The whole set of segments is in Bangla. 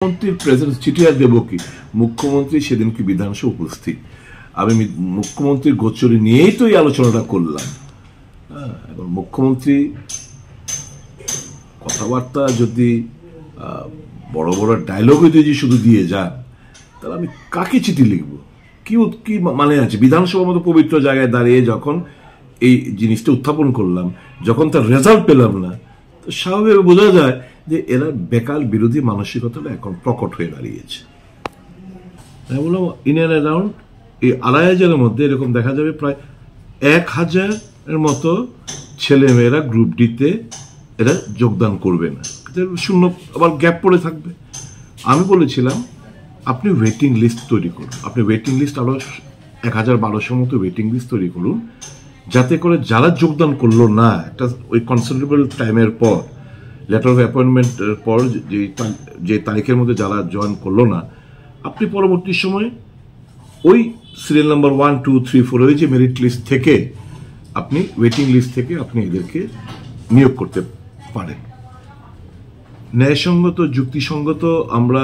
মুখ্যমন্ত্রীর প্রেজেন্স চিঠি আর দেবো কি? মুখ্যমন্ত্রী সেদিন কি বিধানসভা উপস্থিত, আমি মুখ্যমন্ত্রীর গোচরে নিয়েই তো এই আলোচনাটা করলাম। এখন মুখ্যমন্ত্রী কথাবার্তা যদি বড় বড় ডায়লগ যদি শুধু দিয়ে যান, তাহলে আমি কাকে চিঠি লিখবো? কি কি মানে আছে? বিধানসভার মতো পবিত্র জায়গায় দাঁড়িয়ে যখন এই জিনিসটা উত্থাপন করলাম, যখন তার রেজাল্ট পেলাম না, তো স্বাভাবিকভাবে বোঝা যায় যে এরা বেকার বিরোধী মানসিকতাটা এখন প্রকট হয়ে দাঁড়িয়েছে। আমি বললাম ইন অ্যান্ড অ্যারাউন্ড এই ২৫০০-এর মধ্যে এরকম দেখা যাবে প্রায় ১,০০০-এর মতো ছেলে মেয়েরা গ্রুপ ডিতে এরা যোগদান করবে না, শূন্য আবার গ্যাপ পড়ে থাকবে। আমি বলেছিলাম আপনি ওয়েটিং লিস্ট তৈরি করুন, আপনি ওয়েটিং লিস্ট আরো ১,১২০০ মতো ওয়েটিং লিস্ট তৈরি করুন, যাতে করে যারা যোগদান করলো না একটা ওই কনসিডারেবল টাইমের পর, লেটার অফ অ্যাপয়েন্টমেন্টের পর যে তারিখের মধ্যে যারা জয়েন করলো না, আপনি পরবর্তী সময় ওই সিরিয়াল নাম্বার 1, 2, 3, 4 ওই যে মেরিট লিস্ট থেকে আপনি ওয়েটিং লিস্ট থেকে আপনি এদেরকে নিয়োগ করতে পারেন। ন্যায়সঙ্গত যুক্তিসঙ্গত আমরা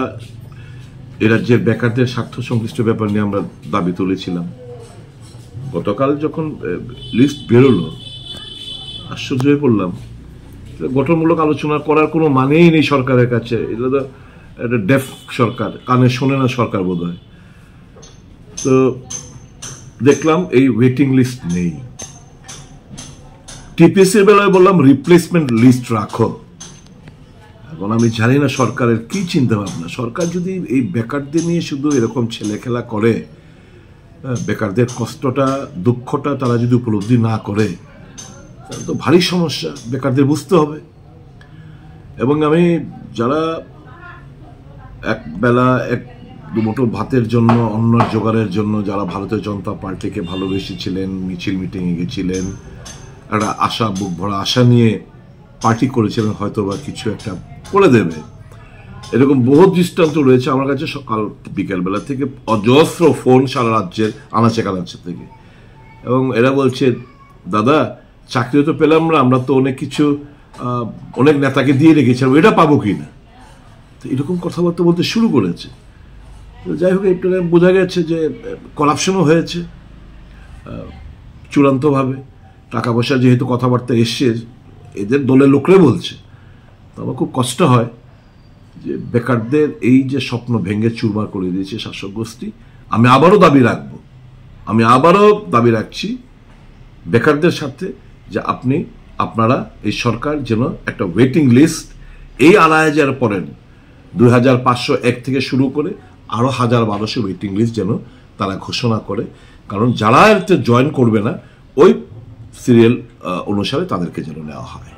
এ রাজ্যের বেকারদের স্বার্থ সংশ্লিষ্ট ব্যাপার নিয়ে আমরা দাবি তুলেছিলাম। গতকাল যখন লিস্ট বেরোলো আশ্চর্য হয়ে পড়লাম। গঠনমূলক আলোচনা করার কোনো মানেই নেই সরকারের কাছে। এটা তো একটা ডেফ সরকার, কানে শোনে না সরকার বোধ হয়। তো দেখলাম এই ওয়েটিং লিস্ট নেই। টিপিএসির বেলায় বললাম রিপ্লেসমেন্ট লিস্ট রাখো। এখন আমি জানি না সরকারের কি চিন্তা ভাবনা। সরকার যদি এই বেকারদের নিয়ে শুধু এরকম ছেলে খেলা করে, বেকারদের কষ্টটা দুঃখটা তারা যদি উপলব্ধি না করে, তাহলে তো ভারী সমস্যা, বেকারদের বুঝতে হবে। এবং আমি যারা এক বেলা এক দুমুঠো ভাতের জন্য, অন্ন জোগাড়ের জন্য যারা ভারতীয় জনতা পার্টিকে ভালোবেসেছিলেন, মিছিল মিটিংয়ে গেছিলেন, একটা আশা, বুক ভরা আশা নিয়ে পার্টি করেছিলেন, হয়তো বা কিছু একটা করে দেবে, এরকম বহু দৃষ্টান্ত রয়েছে আমার কাছে। সকাল বিকেলবেলা থেকে অজস্র ফোন সারা রাজ্যের আনাচে কানাচে থেকে, এবং এরা বলছে দাদা চাকরিও তো পেলাম না, আমরা তো অনেক কিছু অনেক নেতাকে দিয়ে রেখেছিলাম, এটা পাবো কি না। তো এরকম কথাবার্তা বলতে শুরু করেছে। যাই হোক, একটু বোঝা গেছে যে করাপশনও হয়েছে চূড়ান্তভাবে। টাকা পয়সা যেহেতু কথাবার্তা এসছে, এদের দলের লোকরা বলছে, তো আমার খুব কষ্ট হয় যে বেকারদের এই যে স্বপ্ন ভেঙে চুরমার করে দিয়েছে শাসক গোষ্ঠী। আমি আবারও দাবি রাখছি বেকারদের সাথে যে আপনারা এই সরকার যেন একটা ওয়েটিং লিস্ট এই ২৫০০ পরেন ২৫০১ থেকে শুরু করে আরো ১,১২০০ ওয়েটিং লিস্ট যেন তারা ঘোষণা করে। কারণ যারা এতে জয়েন করবে না, ওই সিরিয়াল অনুসারে তাদেরকে যেন নেওয়া হয়।